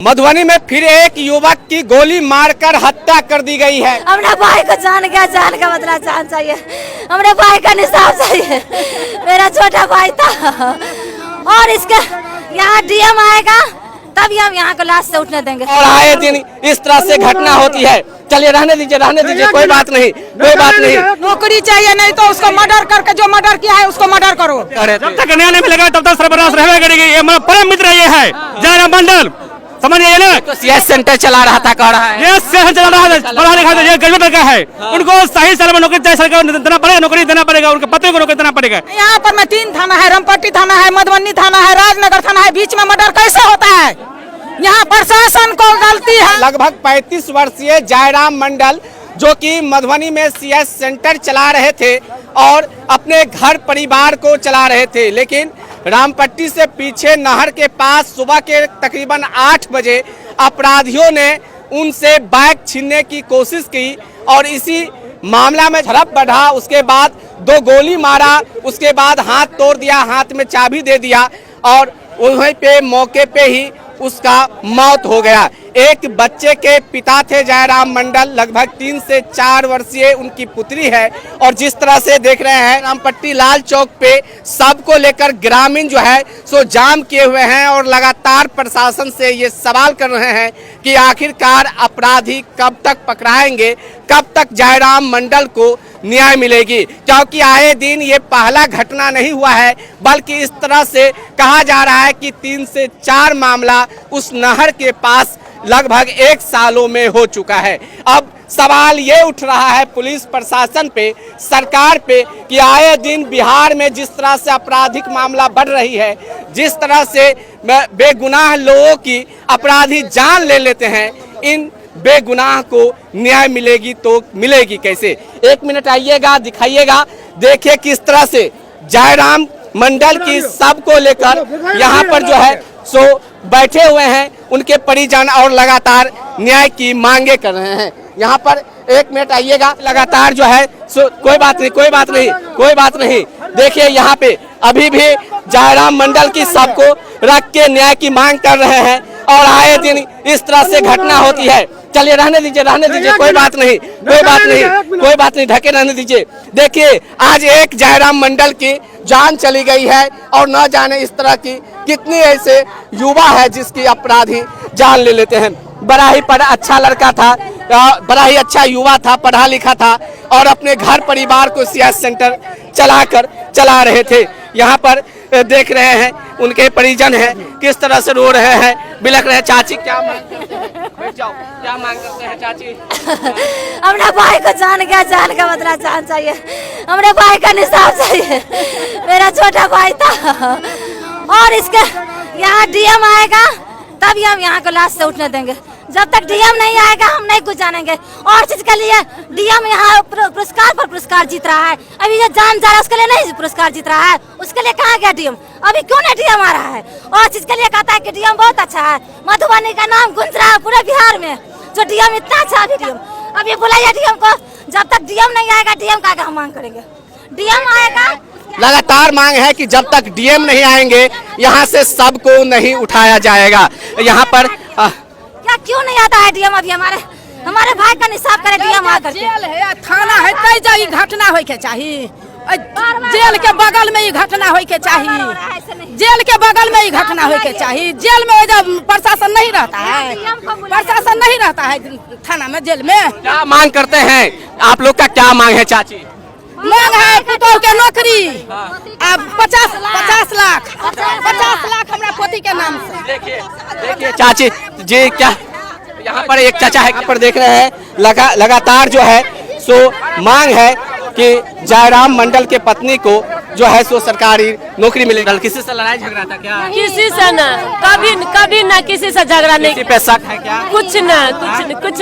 मधुबनी में फिर एक युवक की गोली मारकर हत्या कर दी गई है। हमने भाई को जान का बदला जान चाहिए, हमने भाई का निसाब चाहिए। मेरा छोटा भाई था और इसके यहाँ डीएम आएगा तभी हम यहाँ को लाश से उठने देंगे। और आए दिन इस तरह से घटना होती है। चलिए रहने दीजिए, कोई बात नहीं, कोई बात नहीं। नौकरी चाहिए, नहीं तो उसको मर्डर करके जो मर्डर किया है उसको मर्डर करो। जब तक न्याय नहीं मिलेगा तब तक सरबराह रहने करेगी। ये हमारा परम मित्र ये है जयराम मंडल, समझिए ना। तो सीएस सेंटर चला रहा था, कह रहा है ये सेंटर चला रहा है, पढ़ा लिखा ये गरीब लड़का है। उनको सही समय में नौकरी सरकार देना पड़ेगा, नौकरी देना पड़ेगा, उनके पति को नौकरी देना पड़ेगा। यहाँ पर में 3 थाना है, रामपट्टी थाना है, मधुबनी थाना है, राजनगर थाना है, बीच में मर्डर कैसे होता है? यहाँ प्रशासन को गलती है। लगभग 35 वर्षीय जयराम मंडल जो कि मधुबनी में सीएस सेंटर चला रहे थे और अपने घर परिवार को चला रहे थे, लेकिन रामपट्टी से पीछे नहर के पास सुबह के तकरीबन 8 बजे अपराधियों ने उनसे बाइक छीनने की कोशिश की और इसी मामला में झड़प बढ़ा। उसके बाद 2 गोली मारा, उसके बाद हाथ तोड़ दिया, हाथ में चाबी दे दिया और वहीं पे मौके पे ही उसका मौत हो गया। एक बच्चे के पिता थे जयराम मंडल, लगभग 3 से 4 वर्षीय उनकी पुत्री है। और जिस तरह से देख रहे हैं रामपट्टी लाल चौक पे सबको लेकर ग्रामीण जो है सो जाम किए हुए हैं और लगातार प्रशासन से ये सवाल कर रहे हैं कि आखिरकार अपराधी कब तक पकड़ाएंगे, कब तक जयराम मंडल को न्याय मिलेगी। क्योंकि आए दिन ये पहला घटना नहीं हुआ है, बल्कि इस तरह से कहा जा रहा है कि 3 से 4 मामला उस नहर के पास लगभग 1 सालों में हो चुका है। अब सवाल ये उठ रहा है पुलिस प्रशासन पे, सरकार पे कि आए दिन बिहार में जिस तरह से आपराधिक मामला बढ़ रही है, जिस तरह से बेगुनाह लोगों की अपराधी जान ले लेते हैं, इन बेगुनाह को न्याय मिलेगी तो मिलेगी कैसे? 1 मिनट आइएगा, दिखाइएगा, देखिए किस तरह से जयराम मंडल की सबको लेकर यहाँ पर जो है सो बैठे हुए हैं उनके परिजन और लगातार न्याय की मांगे कर रहे हैं। यहाँ पर 1 मिनट आइएगा, लगातार जो है सो कोई बात नहीं। देखिए यहाँ पे अभी भी जयराम मंडल की सबको रख के न्याय की मांग कर रहे हैं और आए दिन इस तरह से घटना होती है। चलिए रहने दीजिए, कोई बात नहीं, ढके रहने दीजिए। देखिए आज एक जयराम मंडल की जान चली गई है और न जाने इस तरह की कितनी ऐसे युवा है जिसकी अपराधी जान ले लेते हैं। बड़ा ही अच्छा लड़का था, बड़ा ही अच्छा युवा था, पढ़ा लिखा था और अपने घर परिवार को सीएस सेंटर चला रहे थे। यहाँ पर देख रहे हैं उनके परिजन हैं किस तरह से रो रहे हैं, बिलख रहे हैं। चाची क्या मांग करते हैं? बैठ जाओ, क्या मांग करते हैं चाची? हमने भाई को जान का बदला जान चाहिए, हमने भाई का निसाब चाहिए। मेरा छोटा भाई था और इसके यहाँ डीएम आएगा तभी हम यहाँ को लाश से उठने देंगे। जब तक डीएम नहीं आएगा हम नहीं कुछ जानेंगे। और चीज के लिए डीएम यहाँ पुरस्कार पर पुरस्कार जीत रहा है, अभी जो जान जा रहा है उसके लिए नहीं पुरस्कार जीत रहा है, उसके लिए कहाँ गया डीएम? अभी क्यों नहीं डीएम आ रहा है? और चीज के लिए कहता है कि डीएम बहुत अच्छा है, मधुबनी का नाम गूंज रहा है पूरे बिहार में, जो डीएम इतना अच्छा है। डीएम अभी बुलाइए डीएम को, जब तक डीएम नहीं आएगा डीएम का हम मांग करेंगे। डीएम आएगा, लगातार मांग है कि जब तक डीएम नहीं आएंगे यहाँ से सबको नहीं उठाया जाएगा। यहाँ पर क्या क्यों नहीं आता है डीएम? अभी हमारे भाई का निसाब करे डीएम आकर। जेल है, थाना है, कई जगह घटना होय के चाहिए। जेल के बगल में ही घटना होय के चाहिए, जेल के बगल में ही घटना होय के चाहिए। जेल में जब प्रशासन नहीं रहता है, थाना में, जेल में। क्या मांग करते हैं आप लोग का? क्या मांग है चाची? मांग है पुतोह के नौकरी, अब 50 लाख हमारा पोती के नाम से। देखिए चाची जी, क्या यहाँ पर एक चाचा है, यहाँ पर देख रहे हैं लगातार जो है सो मांग है कि जयराम मंडल के पत्नी को जो है सो सरकारी नौकरी मिलेगी। किसी से लड़ाई झगड़ा था क्या? किसी से ना, कभी ना किसी से झगड़ा नहीं। किसी पे शक है क्या? कुछ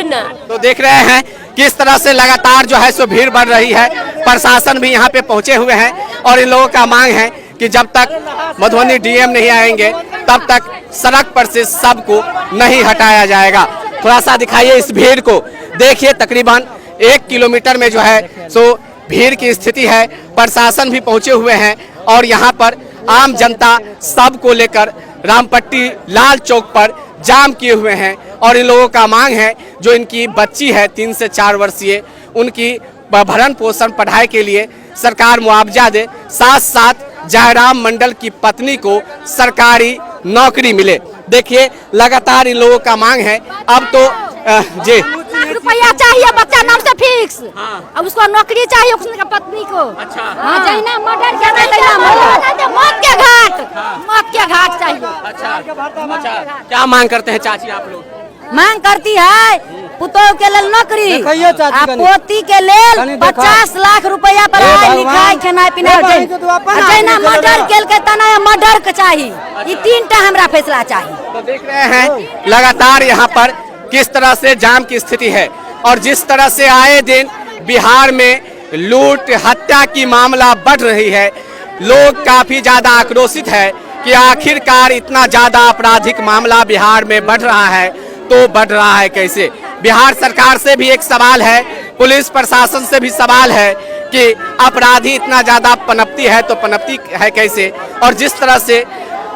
ना। तो देख रहे हैं किस तरह से लगातार जो है सो भीड़ बढ़ रही है, प्रशासन भी यहाँ पे पहुँचे हुए हैं और इन लोगों का मांग है कि जब तक मधुबनी डीएम नहीं आएंगे तब तक सड़क पर से सबको नहीं हटाया जाएगा। थोड़ा सा दिखाइए इस भीड़ को, देखिए तकरीबन 1 किलोमीटर में जो है सो भीड़ की स्थिति है। प्रशासन भी पहुंचे हुए हैं और यहाँ पर आम जनता सबको लेकर रामपट्टी लाल चौक पर जाम किए हुए हैं और इन लोगों का मांग है जो इनकी बच्ची है 3 से 4 वर्षीय, उनकी भरण पोषण पढ़ाई के लिए सरकार मुआवजा दे, साथ साथ जयराम मंडल की पत्नी को सरकारी नौकरी मिले। देखिए लगातार इन लोगों का मांग है। अब तो जी रुपया चाहिए बच्चा नाम से फिक्स। अब उसको नौकरी चाहिए उसकी पत्नी को। अच्छा मर्डर मौत के घाट चाहिए। अच्छा क्या मांग करते हैं चाची आप लोग? मांग करती है पुतोह के लेल नौकरी, आ पोती के लेल 50 लाख रुपया पढ़ाई लिखाई खाना पीना जना मर्डर केल के तना मर्डर के चाहिए। ये 3टा हमरा फैसला चाहिए। तो देख रहे हैं लगातार यहाँ पर किस तरह से जाम की स्थिति है और जिस तरह से आए दिन बिहार में लूट हत्या की मामला बढ़ रही है, लोग काफी ज्यादा आक्रोशित है कि आखिरकार इतना ज्यादा आपराधिक मामला बिहार में बढ़ रहा है तो बढ़ रहा है कैसे। बिहार सरकार से भी एक सवाल है, पुलिस प्रशासन से भी सवाल है कि अपराधी इतना ज्यादा पनपती है तो पनपती है कैसे। और जिस तरह से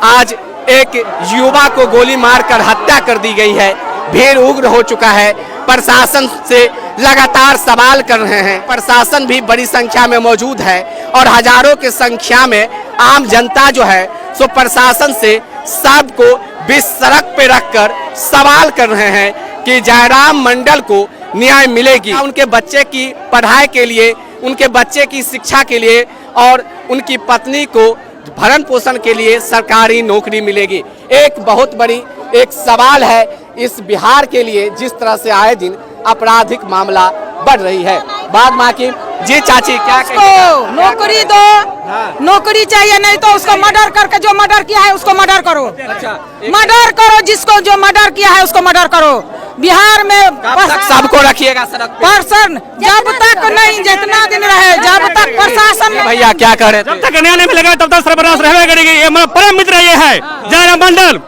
आज एक युवा को गोली मारकर हत्या कर दी गई है, भीड़ उग्र हो चुका है, प्रशासन से लगातार सवाल कर रहे हैं। प्रशासन भी बड़ी संख्या में मौजूद है और हजारों की संख्या में आम जनता जो है सो प्रशासन से सबको बीच सड़क पे रखकर सवाल कर रहे हैं कि जयराम मंडल को न्याय मिलेगी, उनके बच्चे की पढ़ाई के लिए, उनके बच्चे की शिक्षा के लिए और उनकी पत्नी को भरण पोषण के लिए सरकारी नौकरी मिलेगी। एक बहुत बड़ी एक सवाल है इस बिहार के लिए, जिस तरह से आए दिन आपराधिक मामला बढ़ रही है। बाद माँ की जी चाची क्या उसको नौकरी दो, नौकरी चाहिए, नहीं तो उसको मर्डर करके जो मर्डर किया है उसको मर्डर करो। अच्छा मर्डर करो, जिसको जो मर्डर किया है उसको मर्डर करो। बिहार में सबको रखिएगा सड़क पे। पर्सन जब तक नहीं, जितना दिन रहे जब तक प्रशासन। भैया क्या कह रहे थे? जब तक न्याय नहीं मिलेगा तब तक सरबराह रहने करेगी। ये मेरा परम मित्र ये है जयराम मंडल,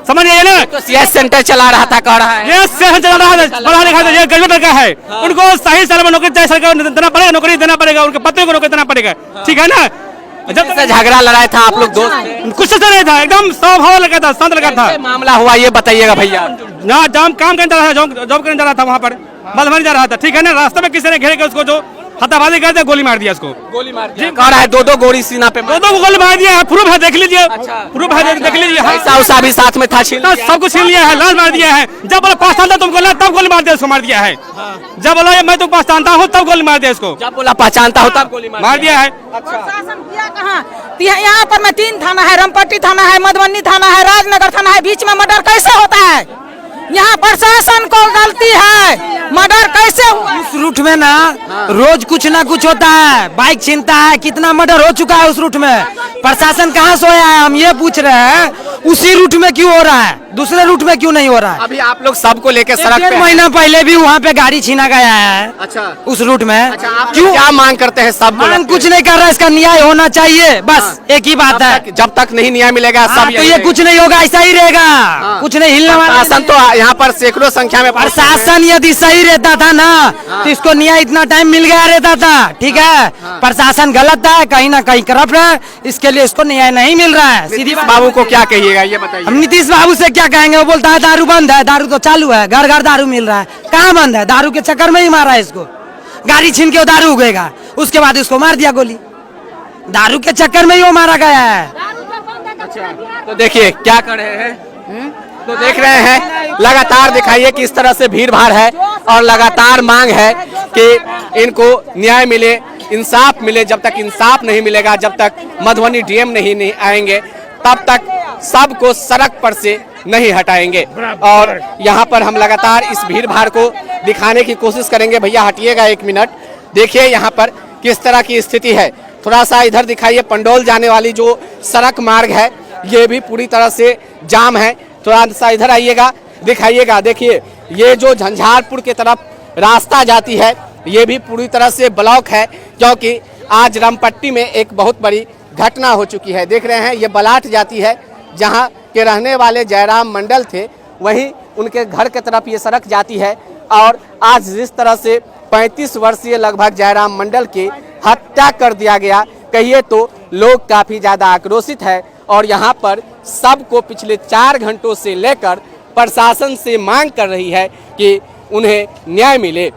समझ गए ना। तो सीएस सेंटर चला रहा था, कह रहा है ये सेशन चला रहा है, पढ़ा लिखा ये गरीब लड़का है, उनको सही साल में नौकरी चाहिए, सरकार देना पड़ेगा, नौकरी देना पड़ेगा, उनके पत्नी को नौकरी देना पड़ेगा, ठीक है ना। जब से झगड़ा लड़ाया था आप लोग दोस्त? कुछ से नहीं था, एकदम स्वभाव लगा था, शांत लगा था। मामला हुआ ये बताइएगा भैया। ना जब काम करने जा रहा था, जॉब करने जा रहा था, वहाँ पर मधुबनी जा रहा था, ठीक है ना। रास्ते में किसी ने घेर के उसको जो हत्याबाजी कर दिया, गोली मार दिया उसको। गोली मार दिया कह रहा है, 2-2 गोली सीना पे, 2-2 गोली मार दिया है, प्रूफ है, देख लीजिए। प्रूफ है, देख लीजिए। पैसा भी साथ में था, सब कुछ छीन लिया है, लाश मार दिया है। जब बोला पहचानता तुमको, तब गोली मार दिया, उसको मार दिया है। जब बोला मैं तुम पहचानता हूँ तब गोली मार दिया उसको। जब बोला पहचानता हूँ तब गोली मार दिया है। प्रशासन किया कहाँ? यहाँ पर में 3 थाना है, रामपट्टी थाना है, मधुबनी थाना है, राजनगर थाना है, बीच में मर्डर कैसे होता है? यहाँ प्रशासन को गलती है, मर्डर कैसे हुआ? उस रूट में ना रोज कुछ ना कुछ होता है, बाइक छीनता है, कितना मर्डर हो चुका है उस रूट में। प्रशासन कहाँ सोया है, हम ये पूछ रहे हैं। उसी रूट में क्यों हो रहा है, दूसरे रूट में क्यों नहीं हो रहा है? अभी आप लोग सबको लेके सड़क पे 1.5 महीना पहले भी वहाँ पे गाड़ी छीना गया है। अच्छा उस रूट में। अच्छा, आप क्यों क्या मांग करते हैं? सब मांग कुछ नहीं कर रहा है, इसका न्याय होना चाहिए, बस एक ही बात है। जब तक नहीं न्याय मिलेगा सब तो ये कुछ नहीं होगा, ऐसा ही रहेगा, कुछ नहीं हिलने वाला। प्रशासन तो यहाँ पर सैकड़ों संख्या में, प्रशासन यदि सही रहता था ना तो इसको न्याय इतना टाइम मिल गया रहता था, ठीक है। प्रशासन गलत है, कहीं ना कहीं करप्ट है, इसके लिए इसको न्याय नहीं मिल रहा है। सीधी नीतीश बाबू को क्या कहिएगा ये बताइए? हम नीतीश बाबू से क्या कहेंगे? वो बोलता है दारू बंद है, दारू तो चालू है, घर घर दारू मिल रहा है। कहाँ बंद है? दारू के चक्कर में ही मारा है इसको। गाड़ी छीन के दारू उगेगा, उसके बाद इसको मार दिया गोली। दारू के चक्कर में ही वो मारा गया है। तो देखिए क्या कर रहे हैं, तो देख रहे हैं लगातार दिखाइए किस तरह से भीड़ भाड़ है और लगातार मांग है कि इनको न्याय मिले, इंसाफ मिले। जब तक इंसाफ नहीं मिलेगा, जब तक मधुबनी डीएम नहीं आएंगे, तब तक सबको सड़क पर से नहीं हटाएंगे। और यहाँ पर हम लगातार इस भीड़ भाड़ को दिखाने की कोशिश करेंगे। भैया हटिएगा 1 मिनट। देखिए यहाँ पर किस तरह की स्थिति है, थोड़ा सा इधर दिखाइए। पंडौल जाने वाली जो सड़क मार्ग है ये भी पूरी तरह से जाम है, थोड़ा सा इधर आइएगा, दिखाइएगा। देखिए ये जो झंझारपुर के तरफ रास्ता जाती है ये भी पूरी तरह से ब्लॉक है, क्योंकि आज रामपट्टी में एक बहुत बड़ी घटना हो चुकी है। देख रहे हैं ये बलाट जाती है, जहां के रहने वाले जयराम मंडल थे, वहीं उनके घर के तरफ ये सड़क जाती है। और आज जिस तरह से 35 वर्षीय लगभग जयराम मंडल की हत्या कर दिया गया, कहिए तो लोग काफ़ी ज़्यादा आक्रोशित है। और यहाँ पर सबको पिछले 4 घंटों से लेकर प्रशासन से मांग कर रही है कि उन्हें न्याय मिले।